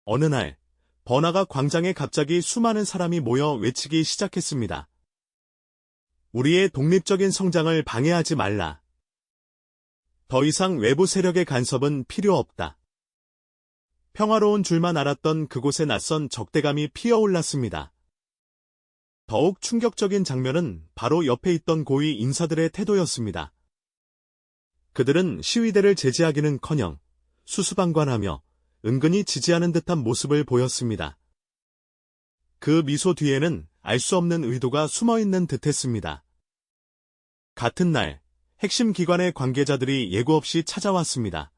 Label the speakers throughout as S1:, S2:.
S1: 어느 날, 번화가 광장에 갑자기 수많은 사람이 모여 외치기 시작했습니다. 우리의 독립적인 성장을 방해하지 말라. 더 이상 외부 세력의 간섭은 필요 없다. 평화로운 줄만 알았던 그곳에 낯선 적대감이 피어올랐습니다. 더욱 충격적인 장면은 바로 옆에 있던 고위 인사들의 태도였습니다. 그들은 시위대를 제지하기는커녕 수수방관하며 은근히 지지하는 듯한 모습을 보였습니다. 그 미소 뒤에는 알 수 없는 의도가 숨어있는 듯했습니다. 같은 날, 핵심 기관의 관계자들이 예고 없이 찾아왔습니다.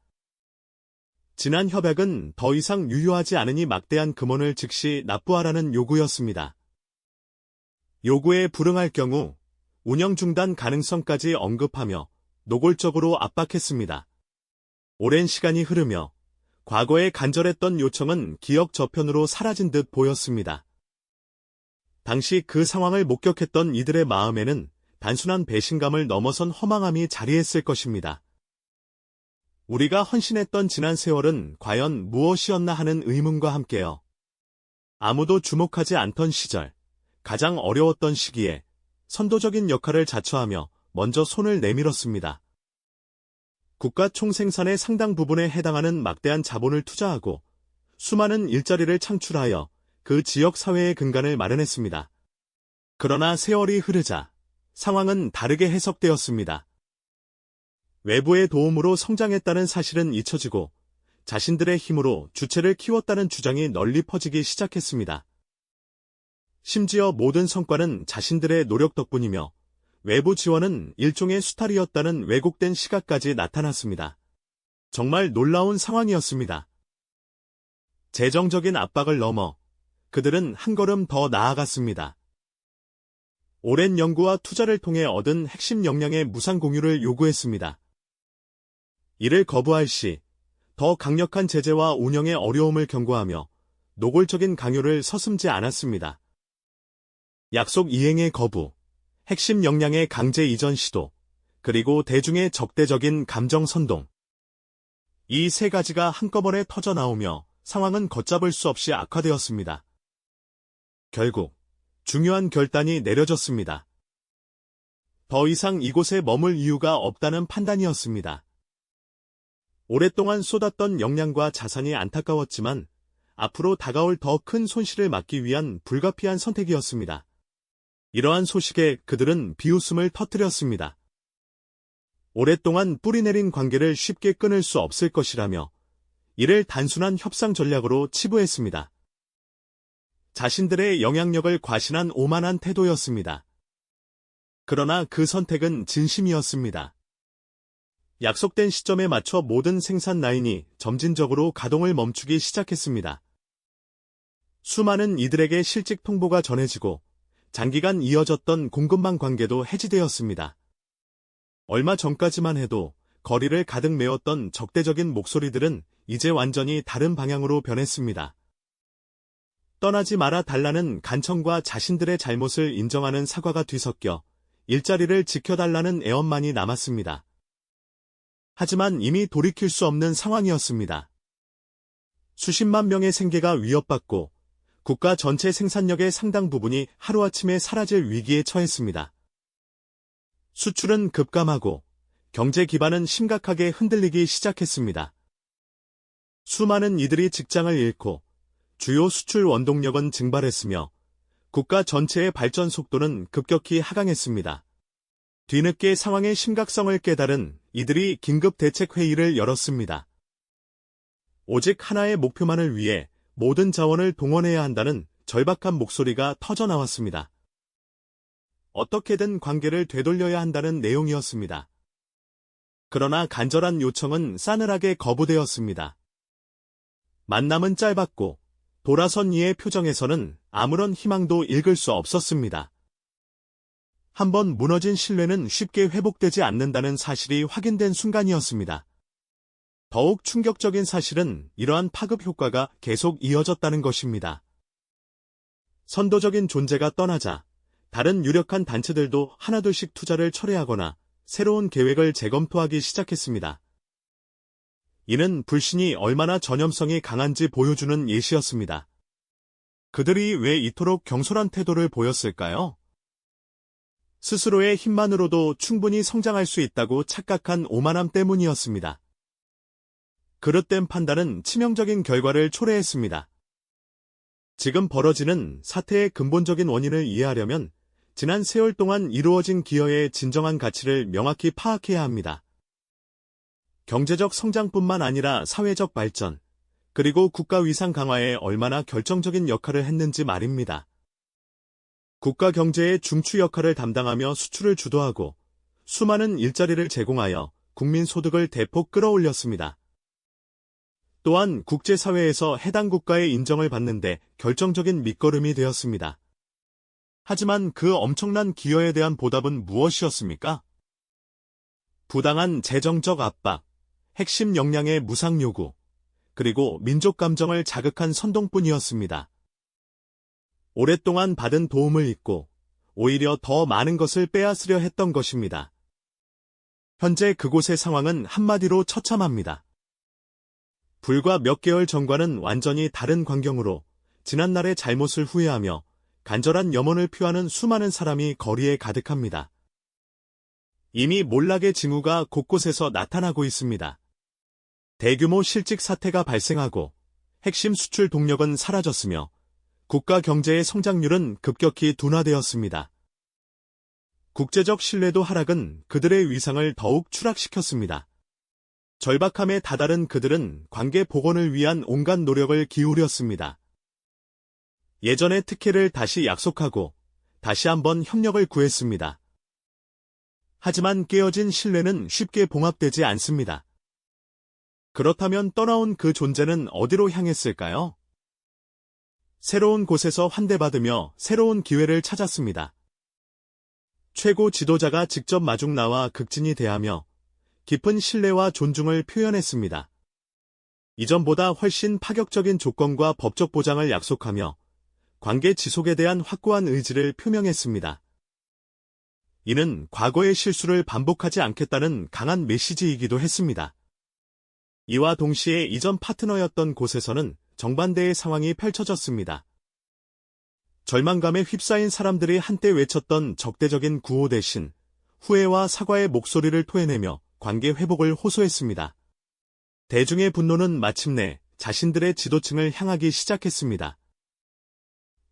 S1: 지난 협약은 더 이상 유효하지 않으니 막대한 금원을 즉시 납부하라는 요구였습니다. 요구에 불응할 경우 운영 중단 가능성까지 언급하며 노골적으로 압박했습니다. 오랜 시간이 흐르며 과거에 간절했던 요청은 기억 저편으로 사라진 듯 보였습니다. 당시 그 상황을 목격했던 이들의 마음에는 단순한 배신감을 넘어선 허망함이 자리했을 것입니다. 우리가 헌신했던 지난 세월은 과연 무엇이었나 하는 의문과 함께요. 아무도 주목하지 않던 시절, 가장 어려웠던 시기에 선도적인 역할을 자처하며 먼저 손을 내밀었습니다. 국가 총생산의 상당 부분에 해당하는 막대한 자본을 투자하고 수많은 일자리를 창출하여 그 지역 사회의 근간을 마련했습니다. 그러나 세월이 흐르자 상황은 다르게 해석되었습니다. 외부의 도움으로 성장했다는 사실은 잊혀지고 자신들의 힘으로 주체를 키웠다는 주장이 널리 퍼지기 시작했습니다. 심지어 모든 성과는 자신들의 노력 덕분이며 외부 지원은 일종의 수탈이었다는 왜곡된 시각까지 나타났습니다. 정말 놀라운 상황이었습니다. 재정적인 압박을 넘어 그들은 한 걸음 더 나아갔습니다. 오랜 연구와 투자를 통해 얻은 핵심 역량의 무상 공유를 요구했습니다. 이를 거부할 시 더 강력한 제재와 운영의 어려움을 경고하며 노골적인 강요를 서슴지 않았습니다. 약속 이행의 거부, 핵심 역량의 강제 이전 시도, 그리고 대중의 적대적인 감정 선동. 이 세 가지가 한꺼번에 터져 나오며 상황은 걷잡을 수 없이 악화되었습니다. 결국 중요한 결단이 내려졌습니다. 더 이상 이곳에 머물 이유가 없다는 판단이었습니다. 오랫동안 쏟았던 역량과 자산이 안타까웠지만 앞으로 다가올 더 큰 손실을 막기 위한 불가피한 선택이었습니다. 이러한 소식에 그들은 비웃음을 터뜨렸습니다. 오랫동안 뿌리내린 관계를 쉽게 끊을 수 없을 것이라며 이를 단순한 협상 전략으로 치부했습니다. 자신들의 영향력을 과신한 오만한 태도였습니다. 그러나 그 선택은 진심이었습니다. 약속된 시점에 맞춰 모든 생산 라인이 점진적으로 가동을 멈추기 시작했습니다. 수많은 이들에게 실직 통보가 전해지고 장기간 이어졌던 공급망 관계도 해지되었습니다. 얼마 전까지만 해도 거리를 가득 메웠던 적대적인 목소리들은 이제 완전히 다른 방향으로 변했습니다. 떠나지 말아 달라는 간청과 자신들의 잘못을 인정하는 사과가 뒤섞여 일자리를 지켜달라는 애원만이 남았습니다. 하지만 이미 돌이킬 수 없는 상황이었습니다. 수십만 명의 생계가 위협받고 국가 전체 생산력의 상당 부분이 하루아침에 사라질 위기에 처했습니다. 수출은 급감하고 경제 기반은 심각하게 흔들리기 시작했습니다. 수많은 이들이 직장을 잃고 주요 수출 원동력은 증발했으며 국가 전체의 발전 속도는 급격히 하강했습니다. 뒤늦게 상황의 심각성을 깨달은 이들이 긴급 대책 회의를 열었습니다. 오직 하나의 목표만을 위해 모든 자원을 동원해야 한다는 절박한 목소리가 터져나왔습니다. 어떻게든 관계를 되돌려야 한다는 내용이었습니다. 그러나 간절한 요청은 싸늘하게 거부되었습니다. 만남은 짧았고 돌아선 이의 표정에서는 아무런 희망도 읽을 수 없었습니다. 한번 무너진 신뢰는 쉽게 회복되지 않는다는 사실이 확인된 순간이었습니다. 더욱 충격적인 사실은 이러한 파급 효과가 계속 이어졌다는 것입니다. 선도적인 존재가 떠나자 다른 유력한 단체들도 하나둘씩 투자를 철회하거나 새로운 계획을 재검토하기 시작했습니다. 이는 불신이 얼마나 전염성이 강한지 보여주는 예시였습니다. 그들이 왜 이토록 경솔한 태도를 보였을까요? 스스로의 힘만으로도 충분히 성장할 수 있다고 착각한 오만함 때문이었습니다. 그릇된 판단은 치명적인 결과를 초래했습니다. 지금 벌어지는 사태의 근본적인 원인을 이해하려면 지난 세월 동안 이루어진 기여의 진정한 가치를 명확히 파악해야 합니다. 경제적 성장뿐만 아니라 사회적 발전, 그리고 국가 위상 강화에 얼마나 결정적인 역할을 했는지 말입니다. 국가 경제의 중추 역할을 담당하며 수출을 주도하고 수많은 일자리를 제공하여 국민 소득을 대폭 끌어올렸습니다. 또한 국제사회에서 해당 국가의 인정을 받는 데 결정적인 밑거름이 되었습니다. 하지만 그 엄청난 기여에 대한 보답은 무엇이었습니까? 부당한 재정적 압박, 핵심 역량의 무상 요구, 그리고 민족 감정을 자극한 선동뿐이었습니다. 오랫동안 받은 도움을 잊고 오히려 더 많은 것을 빼앗으려 했던 것입니다. 현재 그곳의 상황은 한마디로 처참합니다. 불과 몇 개월 전과는 완전히 다른 광경으로 지난날의 잘못을 후회하며 간절한 염원을 표하는 수많은 사람이 거리에 가득합니다. 이미 몰락의 징후가 곳곳에서 나타나고 있습니다. 대규모 실직 사태가 발생하고 핵심 수출 동력은 사라졌으며 국가 경제의 성장률은 급격히 둔화되었습니다. 국제적 신뢰도 하락은 그들의 위상을 더욱 추락시켰습니다. 절박함에 다다른 그들은 관계 복원을 위한 온갖 노력을 기울였습니다. 예전의 특혜를 다시 약속하고 다시 한번 협력을 구했습니다. 하지만 깨어진 신뢰는 쉽게 봉합되지 않습니다. 그렇다면 떠나온 그 존재는 어디로 향했을까요? 새로운 곳에서 환대받으며 새로운 기회를 찾았습니다. 최고 지도자가 직접 마중 나와 극진히 대하며 깊은 신뢰와 존중을 표현했습니다. 이전보다 훨씬 파격적인 조건과 법적 보장을 약속하며 관계 지속에 대한 확고한 의지를 표명했습니다. 이는 과거의 실수를 반복하지 않겠다는 강한 메시지이기도 했습니다. 이와 동시에 이전 파트너였던 곳에서는 정반대의 상황이 펼쳐졌습니다. 절망감에 휩싸인 사람들이 한때 외쳤던 적대적인 구호 대신 후회와 사과의 목소리를 토해내며 관계 회복을 호소했습니다. 대중의 분노는 마침내 자신들의 지도층을 향하기 시작했습니다.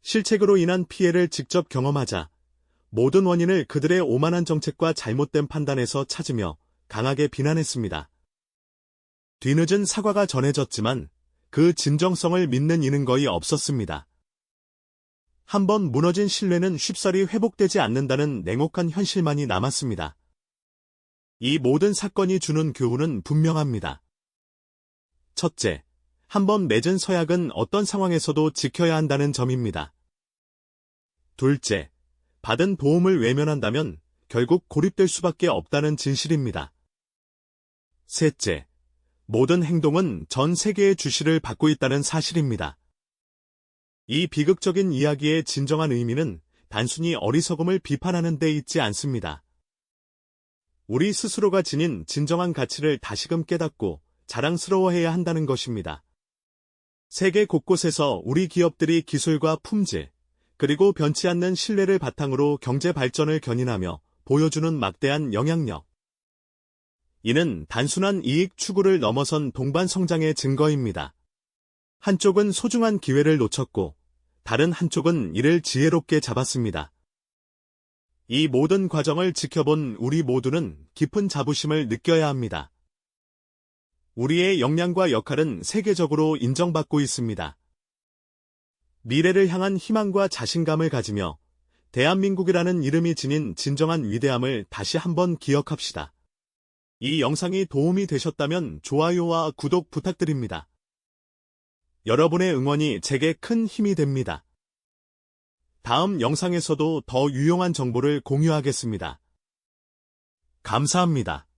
S1: 실책으로 인한 피해를 직접 경험하자 모든 원인을 그들의 오만한 정책과 잘못된 판단에서 찾으며 강하게 비난했습니다. 뒤늦은 사과가 전해졌지만 그 진정성을 믿는 이는 거의 없었습니다. 한번 무너진 신뢰는 쉽사리 회복되지 않는다는 냉혹한 현실만이 남았습니다. 이 모든 사건이 주는 교훈은 분명합니다. 첫째, 한번 맺은 서약은 어떤 상황에서도 지켜야 한다는 점입니다. 둘째, 받은 도움을 외면한다면 결국 고립될 수밖에 없다는 진실입니다. 셋째, 모든 행동은 전 세계의 주시를 받고 있다는 사실입니다. 이 비극적인 이야기의 진정한 의미는 단순히 어리석음을 비판하는 데 있지 않습니다. 우리 스스로가 지닌 진정한 가치를 다시금 깨닫고 자랑스러워해야 한다는 것입니다. 세계 곳곳에서 우리 기업들이 기술과 품질, 그리고 변치 않는 신뢰를 바탕으로 경제 발전을 견인하며 보여주는 막대한 영향력. 이는 단순한 이익 추구를 넘어선 동반 성장의 증거입니다. 한쪽은 소중한 기회를 놓쳤고 다른 한쪽은 이를 지혜롭게 잡았습니다. 이 모든 과정을 지켜본 우리 모두는 깊은 자부심을 느껴야 합니다. 우리의 역량과 역할은 세계적으로 인정받고 있습니다. 미래를 향한 희망과 자신감을 가지며 대한민국이라는 이름이 지닌 진정한 위대함을 다시 한번 기억합시다. 이 영상이 도움이 되셨다면 좋아요와 구독 부탁드립니다. 여러분의 응원이 제게 큰 힘이 됩니다. 다음 영상에서도 더 유용한 정보를 공유하겠습니다. 감사합니다.